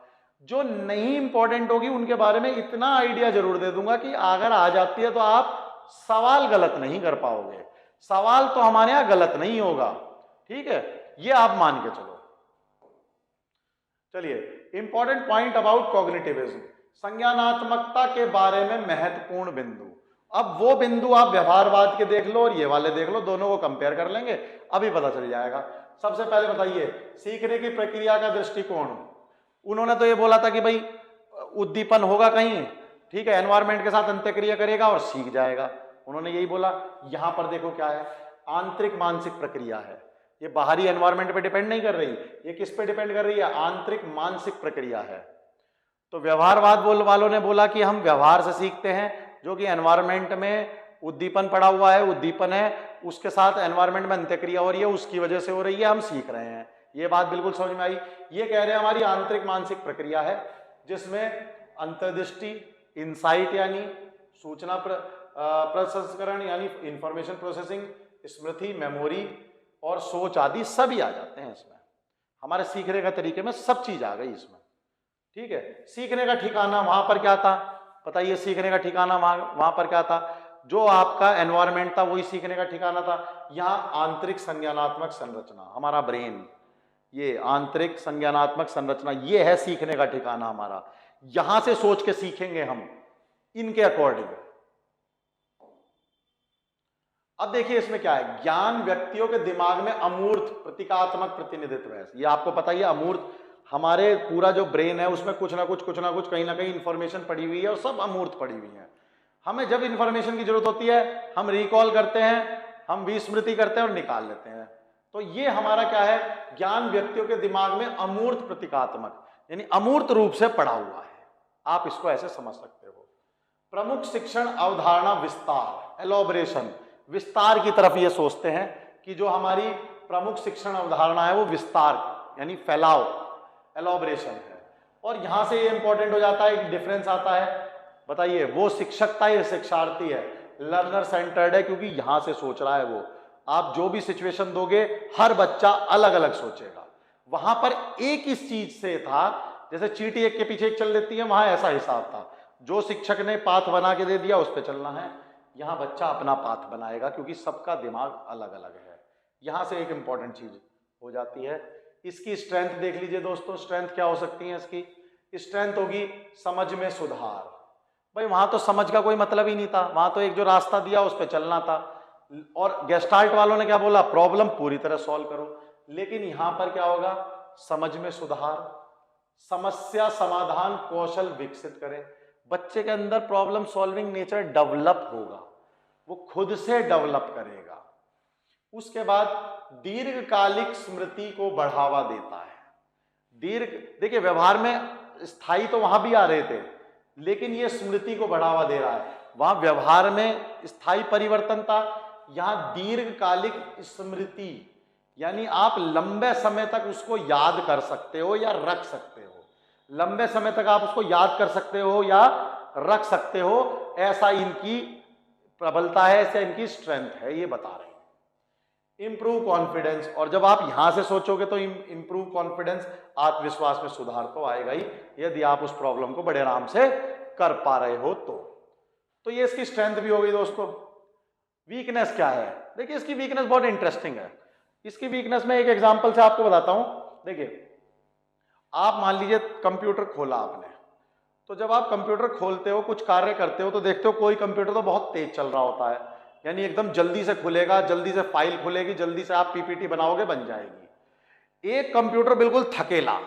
जो नहीं इंपॉर्टेंट होगी उनके बारे में इतना आइडिया जरूर दे दूंगा कि अगर आ जाती है तो आप सवाल गलत नहीं कर पाओगे, सवाल तो हमारे यहां गलत नहीं होगा, ठीक है, ये आप मान के चलो। चलिए, इंपॉर्टेंट पॉइंट अबाउट कॉग्निटिविज्म, संज्ञानात्मकता के बारे में महत्वपूर्ण बिंदु। अब वो बिंदु आप व्यवहारवाद के देख लो और ये वाले देख लो, दोनों को कंपेयर कर लेंगे, अभी पता चल जाएगा। सबसे पहले बताइए सीखने की प्रक्रिया का दृष्टिकोण। उन्होंने तो ये बोला था कि भाई उद्दीपन होगा कहीं, ठीक है, एनवायरमेंट के साथ अंत्यक्रिया करेगा और सीख जाएगा, उन्होंने यही बोला। यहां पर देखो क्या है, आंतरिक मानसिक प्रक्रिया है, ये बाहरी एनवायरमेंट पे डिपेंड नहीं कर रही, ये किस पे डिपेंड कर रही है, आंतरिक मानसिक प्रक्रिया है। तो व्यवहारवाद वालों ने बोला कि हम व्यवहार से सीखते हैं, जो कि एनवायरमेंट में उद्दीपन पड़ा हुआ है, उद्दीपन है, उसके साथ एनवायरमेंट में अंत्यक्रिया हो रही है, उसकी वजह से हो रही है, हम सीख रहे हैं। ये बात बिल्कुल समझ में आई। ये कह रहे हैं हमारी आंतरिक मानसिक प्रक्रिया है, जिसमें अंतर्दृष्टि, इंसाइट यानी सूचना प्रसंस्करण यानी इंफॉर्मेशन प्रोसेसिंग, स्मृति, मेमोरी और सोच आदि सभी आ जाते हैं इसमें। हमारे सीखने का तरीके में सब चीज आ गई इसमें, ठीक है। सीखने का ठिकाना वहां पर क्या था, बताइए, सीखने का ठिकाना वहां पर क्या था, जो आपका एनवायरमेंट था वही सीखने का ठिकाना था। यहाँ आंतरिक संज्ञानात्मक संरचना, हमारा ब्रेन, ये आंतरिक संज्ञानात्मक संरचना, ये है सीखने का ठिकाना हमारा। यहां से सोच के सीखेंगे हम इनके अकॉर्डिंग। अब देखिए इसमें क्या है, ज्ञान व्यक्तियों के दिमाग में अमूर्त प्रतीकात्मक प्रतिनिधित्व है। ये आपको पता ही है, अमूर्त, हमारे पूरा जो ब्रेन है उसमें कुछ ना कुछ कहीं ना कहीं इंफॉर्मेशन पड़ी हुई है, और सब अमूर्त पड़ी हुई है। हमें जब इंफॉर्मेशन की जरूरत होती है हम रिकॉल करते हैं, हम विस्मृति करते हैं और निकाल लेते हैं। तो ये हमारा क्या है, ज्ञान व्यक्तियों के दिमाग में अमूर्त प्रतीकात्मक यानी अमूर्त रूप से पड़ा हुआ है, आप इसको ऐसे समझ सकते हो। प्रमुख शिक्षण अवधारणा विस्तार, एलोबरेशन, विस्तार की तरफ ये सोचते हैं कि जो हमारी प्रमुख शिक्षण अवधारणा है वो विस्तार यानी फैलाव, एलोबरेशन है। और यहां से ये इंपॉर्टेंट हो जाता है, एक डिफरेंस आता है बताइए, वो शिक्षकता है, शिक्षार्थी है, लर्नर सेंटर्ड है, क्योंकि यहां से सोच रहा है वो। आप जो भी सिचुएशन दोगे हर बच्चा अलग अलग सोचेगा। वहां पर एक इस चीज से था, जैसे चींटी एक के पीछे एक चल देती है, वहां ऐसा हिसाब था, जो शिक्षक ने पाथ बना के दे दिया उस पर चलना है। यहां बच्चा अपना पाथ बनाएगा, क्योंकि सबका दिमाग अलग अलग है। यहां से एक इंपॉर्टेंट चीज हो जाती है। इसकी स्ट्रेंथ देख लीजिए दोस्तों, स्ट्रेंथ क्या हो सकती है इसकी? स्ट्रेंथ होगी समझ में सुधार। भाई वहां तो समझ का कोई मतलब ही नहीं था, वहां तो एक जो रास्ता दिया उस पर चलना था, और गेस्टाल्ट वालों ने क्या बोला? प्रॉब्लम पूरी तरह सॉल्व करो। लेकिन यहां पर क्या होगा? समझ में सुधार, समस्या समाधान कौशल विकसित करें। बच्चे के अंदर प्रॉब्लम सॉल्विंग नेचर डेवलप होगा, वो खुद से डेवलप करेगा। उसके बाद दीर्घकालिक स्मृति को बढ़ावा देता है। देखिए व्यवहार में स्थायी तो वहां भी आ रहे थे, लेकिन ये स्मृति को बढ़ावा दे रहा है। वहां व्यवहार में स्थायी परिवर्तन था, यहां दीर्घकालिक स्मृति, यानी आप लंबे समय तक उसको याद कर सकते हो या रख सकते हो। लंबे समय तक आप उसको याद कर सकते हो या रख सकते हो, ऐसा इनकी प्रबलता है, ऐसा इनकी स्ट्रेंथ है, ये बता रहे हैं। इंप्रूव कॉन्फिडेंस, और जब आप यहां से सोचोगे तो इंप्रूव कॉन्फिडेंस, आत्मविश्वास में सुधार तो आएगा ही, यदि आप उस प्रॉब्लम को बड़े आराम से कर पा रहे हो तो ये इसकी स्ट्रेंथ भी हो गई दोस्तों। वीकनेस क्या है? देखिए इसकी वीकनेस बहुत इंटरेस्टिंग है। इसकी वीकनेस में एक एग्जांपल से आपको बताता हूं। देखिए आप मान लीजिए कंप्यूटर खोला आपने, तो जब आप कंप्यूटर खोलते हो, कुछ कार्य करते हो, तो देखते हो कोई कंप्यूटर तो बहुत तेज चल रहा होता है, यानी एकदम जल्दी से खुलेगा, जल्दी से फाइल खुलेगी, जल्दी से आप पीपीटी बनाओगे, बन जाएगी। एक कंप्यूटर बिल्कुल थकेला,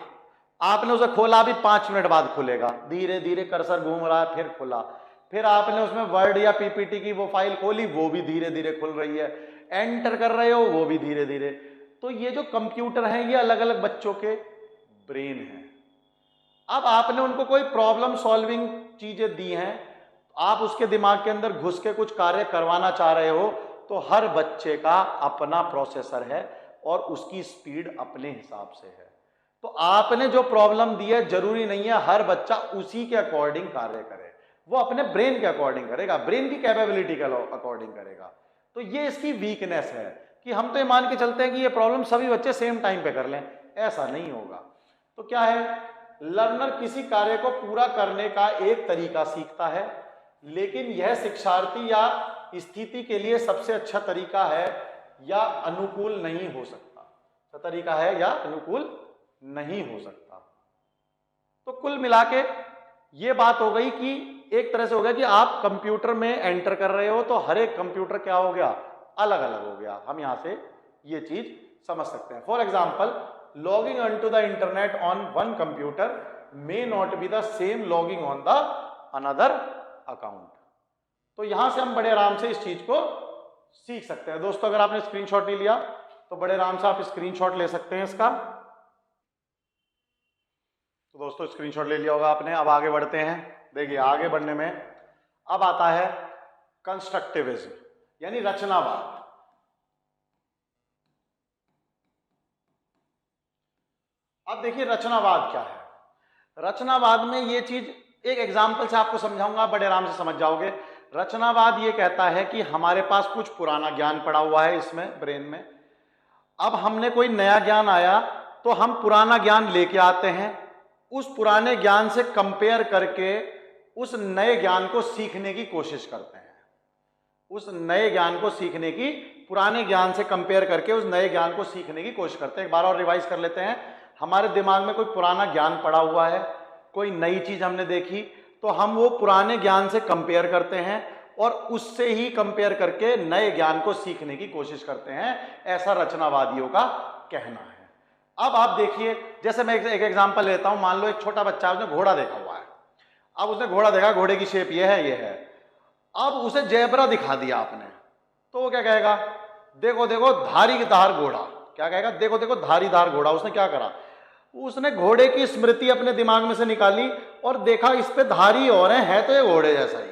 आपने उसे खोला, अभी 5 मिनट बाद खुलेगा, धीरे धीरे कर्सर घूम रहा है, फिर खुला, फिर आपने उसमें वर्ड या पीपीटी की वो फाइल खोली, वो भी धीरे धीरे खुल रही है, एंटर कर रहे हो, वो भी धीरे धीरे। तो ये जो कंप्यूटर हैं, ये अलग अलग बच्चों के ब्रेन हैं। अब आपने उनको कोई प्रॉब्लम सॉल्विंग चीजें दी हैं, आप उसके दिमाग के अंदर घुस के कुछ कार्य करवाना चाह रहे हो, तो हर बच्चे का अपना प्रोसेसर है और उसकी स्पीड अपने हिसाब से है। तो आपने जो प्रॉब्लम दी है, जरूरी नहीं है हर बच्चा उसी के अकॉर्डिंग कार्य करे, वो अपने ब्रेन के अकॉर्डिंग करेगा, ब्रेन की कैपेबिलिटी के अकॉर्डिंग करेगा। तो ये इसकी वीकनेस है कि हम तो ये मान के चलते हैं कि ये प्रॉब्लम सभी बच्चे सेम टाइम पे कर लें, ऐसा नहीं होगा। तो क्या है? लर्नर किसी कार्य को पूरा करने का एक तरीका सीखता है, लेकिन यह शिक्षार्थी या स्थिति के लिए सबसे अच्छा तरीका है या अनुकूल नहीं हो सकता। तरीका है या अनुकूल नहीं हो सकता। तो कुल मिला के ये बात हो गई कि एक तरह से हो गया कि आप कंप्यूटर में एंटर कर रहे हो, तो हर एक कंप्यूटर क्या हो गया? अलग अलग हो गया। हम यहां से ये चीज समझ सकते हैं। For example, logging onto the internet on one computer may not be the same logging on the another account। तो यहां से हम बड़े आराम से इस चीज को सीख सकते हैं। दोस्तों अगर आपने स्क्रीनशॉट नहीं लिया तो बड़े आराम से आप स्क्रीनशॉट ले सकते हैं इसका। तो दोस्तों स्क्रीनशॉट ले लिया होगा आपने। अब आगे बढ़ते हैं। देखिए आगे बढ़ने में अब आता है कंस्ट्रक्टिविज्म, यानी रचनावाद। अब देखिए रचनावाद क्या है। रचनावाद में ये चीज एक एग्जाम्पल से आपको समझाऊंगा, बड़े आराम से समझ जाओगे। रचनावाद ये कहता है कि हमारे पास कुछ पुराना ज्ञान पड़ा हुआ है इसमें, ब्रेन में। अब हमने कोई नया ज्ञान आया तो हम पुराना ज्ञान लेके आते हैं, उस पुराने ज्ञान से कंपेयर करके उस नए ज्ञान को सीखने की कोशिश करते हैं। उस नए ज्ञान को सीखने की, पुराने ज्ञान से कंपेयर करके उस नए ज्ञान को सीखने की कोशिश करते हैं। एक बार और रिवाइज कर लेते हैं। हमारे दिमाग में कोई पुराना ज्ञान पड़ा हुआ है, कोई नई चीज हमने देखी, तो हम वो पुराने ज्ञान से कंपेयर करते हैं और उससे ही कंपेयर करके नए ज्ञान को सीखने की कोशिश करते हैं। ऐसा रचनावादियों का कहना है। अब आप देखिए, जैसे मैं एक एग्जांपल लेता हूं। मान लो एक छोटा बच्चा है, उसने घोड़ा देखा हुआ है। अब उसने घोड़ा देखा, घोड़े की शेप ये है, ये है। अब उसे जेब्रा दिखा दिया आपने, तो वो क्या कहेगा? देखो देखो धारीदार घोड़ा। क्या कहेगा? देखो देखो धारीदार घोड़ा। उसने क्या करा? उसने घोड़े की स्मृति अपने दिमाग में से निकाली और देखा इस पे धारी और है तो ये घोड़े जैसा ही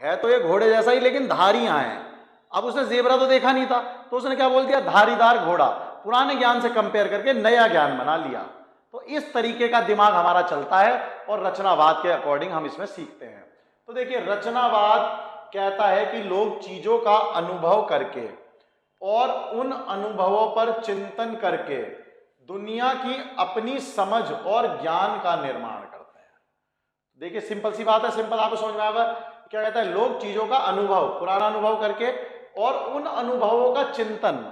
है, तो ये घोड़े जैसा ही, लेकिन धारियां हैं। अब उसने जेबरा तो देखा नहीं था, तो उसने क्या बोल दिया? धारीदार घोड़ा। पुराने ज्ञान से कंपेयर करके नया ज्ञान बना लिया। तो इस तरीके का दिमाग हमारा चलता है और रचनावाद के अकॉर्डिंग हम इसमें सीखते हैं। तो देखिए रचनावाद कहता है कि लोग चीजों का अनुभव करके और उन अनुभवों पर चिंतन करके दुनिया की अपनी समझ और ज्ञान का निर्माण करते हैं। देखिए सिंपल सी बात है, सिंपल आपको समझ में आएगा। क्या कहता है, लोग चीजों का अनुभव, पुराना अनुभव करके और उन अनुभवों का चिंतन,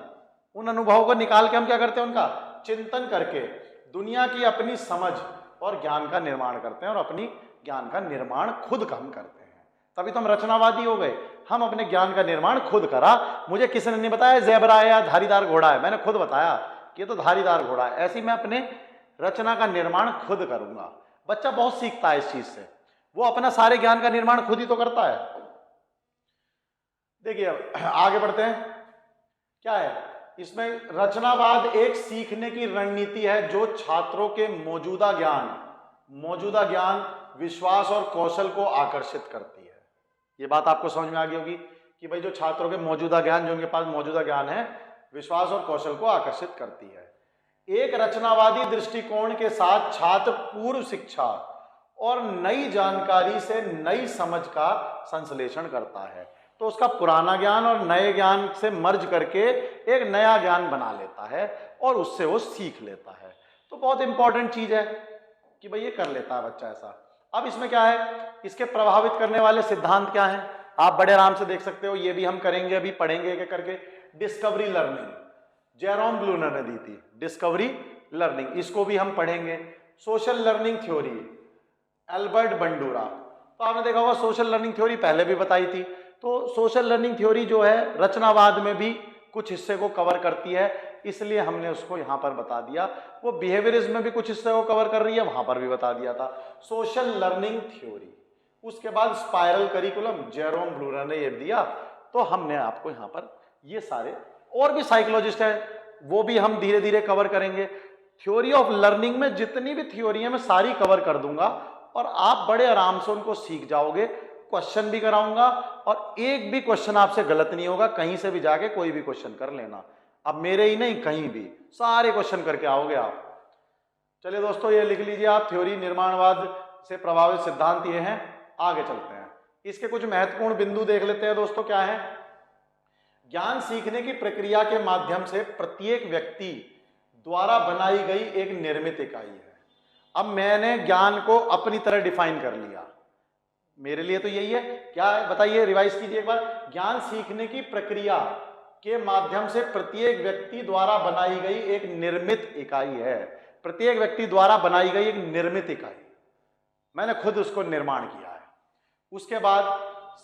उन अनुभवों को निकाल के हम क्या करते हैं, उनका चिंतन करके दुनिया की अपनी समझ और ज्ञान का निर्माण करते हैं और अपनी ज्ञान का निर्माण खुद हम करते हैं। तभी तो हम रचनावादी हो गए। हम अपने ज्ञान का निर्माण खुद करा। मुझे किसी ने नहीं बताया ज़ेबरा है या धारीदार घोड़ा है, मैंने खुद बताया कि ये तो धारीदार घोड़ा है। ऐसे ही मैं अपने रचना का निर्माण खुद करूंगा। बच्चा बहुत सीखता है इस चीज से, वो अपना सारे ज्ञान का निर्माण खुद ही तो करता है। देखिए आगे बढ़ते हैं। क्या है इसमें, रचनावाद एक सीखने की रणनीति है जो छात्रों के मौजूदा ज्ञान, विश्वास और कौशल को आकर्षित करती है। ये बात आपको समझ में आ गई होगी कि भाई जो छात्रों के मौजूदा ज्ञान, जो उनके पास मौजूदा ज्ञान है, विश्वास और कौशल को आकर्षित करती है। एक रचनावादी दृष्टिकोण के साथ छात्र पूर्व शिक्षा और नई जानकारी से नई समझ का संश्लेषण करता है। तो उसका पुराना ज्ञान और नए ज्ञान से मर्ज करके एक नया ज्ञान बना लेता है और उससे वो सीख लेता है। तो बहुत इंपॉर्टेंट चीज है कि भाई ये कर लेता है बच्चा ऐसा। अब इसमें क्या है, इसके प्रभावित करने वाले सिद्धांत क्या हैं, आप बड़े आराम से देख सकते हो। ये भी हम करेंगे, अभी पढ़ेंगे एक करके। डिस्कवरी लर्निंग, जेरोम ब्लूनर ने दी थी डिस्कवरी लर्निंग, इसको भी हम पढ़ेंगे। Social learning theory, Albert Bandura. तो आपने देखा होगा सोशल लर्निंग थ्योरी पहले भी बताई थी। तो सोशल लर्निंग थ्योरी जो है रचनावाद में भी कुछ हिस्से को कवर करती है, इसलिए हमने उसको यहां पर बता दिया। वो बिहेवियरिज्म में भी कुछ हिस्से को कवर कर रही है, वहां पर भी बता दिया था सोशल लर्निंग थ्योरी। उसके बाद स्पाइरल करिकुलम, जेरोम ब्लूनर ने ये दिया। तो हमने आपको यहां पर ये सारे, और भी साइकोलॉजिस्ट है, वो भी हम धीरे धीरे कवर करेंगे। थ्योरी ऑफ लर्निंग में जितनी भी थ्योरी है मैं सारी कवर कर दूंगा और आप बड़े आराम से उनको सीख जाओगे। क्वेश्चन भी कराऊंगा और एक भी क्वेश्चन आपसे गलत नहीं होगा। कहीं से भी जाके कोई भी क्वेश्चन कर लेना, अब मेरे ही नहीं कहीं भी सारे क्वेश्चन करके आओगे आप। चलिए दोस्तों ये लिख लीजिए आप, थ्योरी निर्माणवाद से प्रभावित सिद्धांत ये हैं। आगे चलते हैं, इसके कुछ महत्वपूर्ण बिंदु देख लेते हैं दोस्तों। क्या है, ज्ञान सीखने की प्रक्रिया के माध्यम से प्रत्येक व्यक्ति द्वारा बनाई गई एक निर्मित इकाई है। अब मैंने ज्ञान को अपनी तरह डिफाइन कर लिया, मेरे लिए तो यही है। क्या है बताइए, रिवाइज कीजिए एक बार। ज्ञान सीखने की प्रक्रिया के माध्यम से प्रत्येक व्यक्ति द्वारा बनाई गई एक निर्मित इकाई है। प्रत्येक व्यक्ति द्वारा बनाई गई एक निर्मित इकाई, मैंने खुद उसको निर्माण किया है। उसके बाद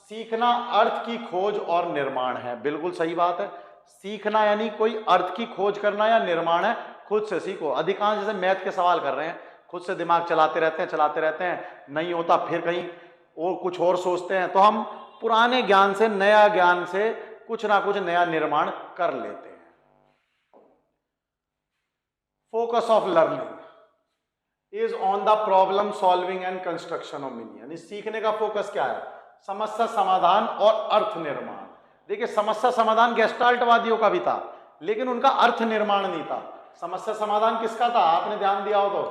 सीखना अर्थ की खोज और निर्माण है। बिल्कुल सही बात है, सीखना यानी कोई अर्थ की खोज करना या निर्माण है। खुद से सीखो। अधिकांश जैसे मैथ के सवाल कर रहे हैं, खुद से दिमाग चलाते रहते हैं, नहीं होता फिर कहीं और कुछ और सोचते हैं। तो हम पुराने ज्ञान से, नया ज्ञान से कुछ ना कुछ नया निर्माण कर लेते हैं। Focus of learning is on the problem solving and construction of meaning. यानी सीखने का फोकस क्या है, समस्या समाधान और अर्थ निर्माण। देखिए समस्या समाधान गेस्टाल्टवादियों का भी था, लेकिन उनका अर्थ निर्माण नहीं था। समस्या समाधान किसका था, आपने ध्यान दिया हो तो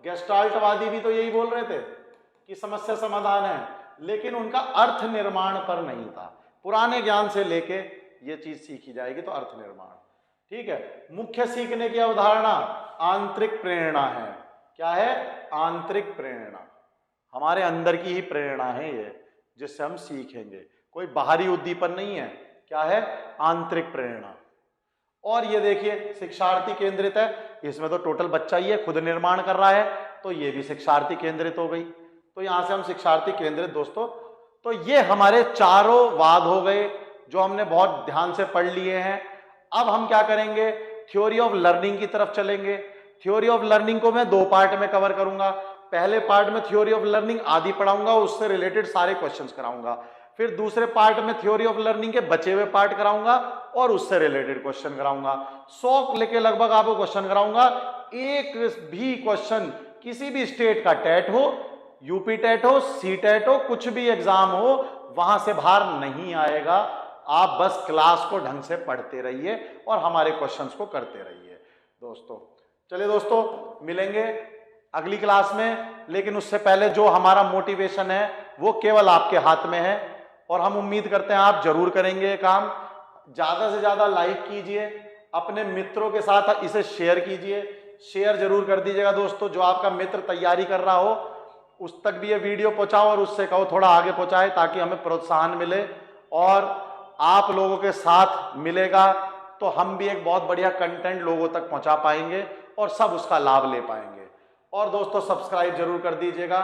गेस्टाल्टवादी भी तो यही बोल रहे थे कि समस्या समाधान है, लेकिन उनका अर्थ निर्माण पर नहीं था। पुराने ज्ञान से लेके ये चीज सीखी जाएगी तो अर्थ निर्माण। ठीक है, मुख्य सीखने की अवधारणा आंतरिक प्रेरणा है। क्या है, आंतरिक प्रेरणा, हमारे अंदर की ही प्रेरणा है ये, जिससे हम सीखेंगे। कोई बाहरी उद्दीपन नहीं है। क्या है, आंतरिक प्रेरणा। और ये देखिए शिक्षार्थी केंद्रित है, इसमें तो टोटल बच्चा ही है, खुद निर्माण कर रहा है, तो ये भी शिक्षार्थी केंद्रित हो गई। तो यहां से हम शिक्षार्थी केंद्रित दोस्तों, तो ये हमारे चारों वाद हो गए जो हमने बहुत ध्यान से पढ़ लिए हैं। अब हम क्या करेंगे, थ्योरी ऑफ लर्निंग की तरफ चलेंगे। थ्योरी ऑफ लर्निंग को मैं 2 पार्ट में कवर करूंगा। पहले पार्ट में थ्योरी ऑफ लर्निंग आदि पढ़ाऊंगा, उससे रिलेटेड सारे क्वेश्चंस कराऊंगा। फिर दूसरे पार्ट में थ्योरी ऑफ लर्निंग के बचे हुए पार्ट कराऊंगा और उससे रिलेटेड क्वेश्चन कराऊंगा। 100 लेके लगभग आपको क्वेश्चन कराऊंगा। एक भी क्वेश्चन किसी भी स्टेट का टेट हो, यूपी टेट हो, सी टेट हो, कुछ भी एग्जाम हो, वहां से बाहर नहीं आएगा। आप बस क्लास को ढंग से पढ़ते रहिए और हमारे क्वेश्चंस को करते रहिए दोस्तों। चलिए दोस्तों मिलेंगे अगली क्लास में, लेकिन उससे पहले जो हमारा मोटिवेशन है वो केवल आपके हाथ में है और हम उम्मीद करते हैं आप जरूर करेंगे ये काम। ज्यादा से ज्यादा लाइक कीजिए, अपने मित्रों के साथ इसे शेयर कीजिए, शेयर जरूर कर दीजिएगा दोस्तों। जो आपका मित्र तैयारी कर रहा हो उस तक भी ये वीडियो पहुंचाओ और उससे कहो थोड़ा आगे पहुंचाए, ताकि हमें प्रोत्साहन मिले और आप लोगों के साथ मिलेगा तो हम भी एक बहुत बढ़िया कंटेंट लोगों तक पहुंचा पाएंगे और सब उसका लाभ ले पाएंगे। और दोस्तों सब्सक्राइब जरूर कर दीजिएगा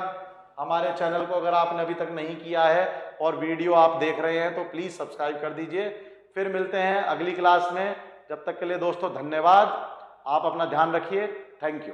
हमारे चैनल को अगर आपने अभी तक नहीं किया है और वीडियो आप देख रहे हैं तो प्लीज सब्सक्राइब कर दीजिए। फिर मिलते हैं अगली क्लास में, जब तक के लिए दोस्तों धन्यवाद। आप अपना ध्यान रखिए। Thank you.